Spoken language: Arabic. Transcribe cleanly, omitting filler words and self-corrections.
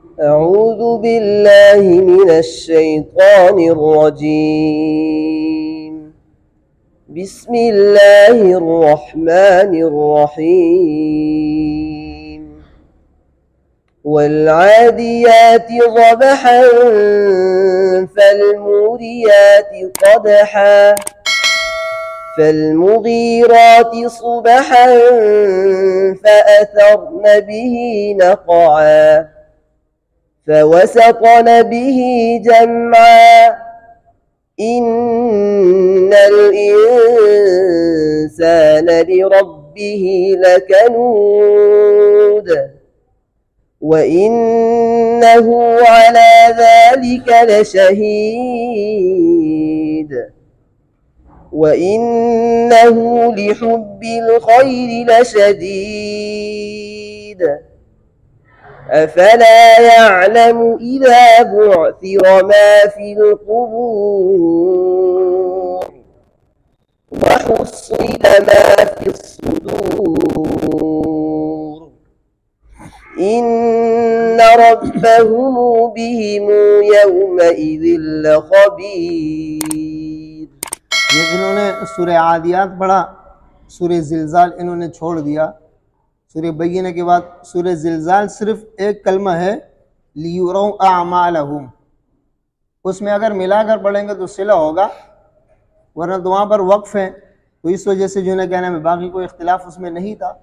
أعوذ بالله من الشيطان الرجيم. بسم الله الرحمن الرحيم. والعاديات ضبحا فالموريات قدحا فالمغيرات صبحا فأثرن به نقعا فوسطن به جمعا إن الإنسان لربه لكنود وإنه على ذلك لشهيد وإنه لحب الخير لشديد أفلا يعلم إذا بعثر ما في القبور وحصل ما في الصدور إن ربهم بهم يومئذ لخبير। ये इन्होंने सूरह आदियात पढ़ा, सूरह जिलजाल इन्होंने छोड़ दिया। सूरह बय्यिना के बाद सूरह जिलजाल सिर्फ एक कलमा है लियुरौ अमालहुम, उसमें अगर मिलाकर पढ़ेंगे तो सिला होगा, वरना तो वहाँ पर वक्फ है, तो इस वजह से जो है कहने में बाकी कोई इख्तिलाफ उसमें नहीं था।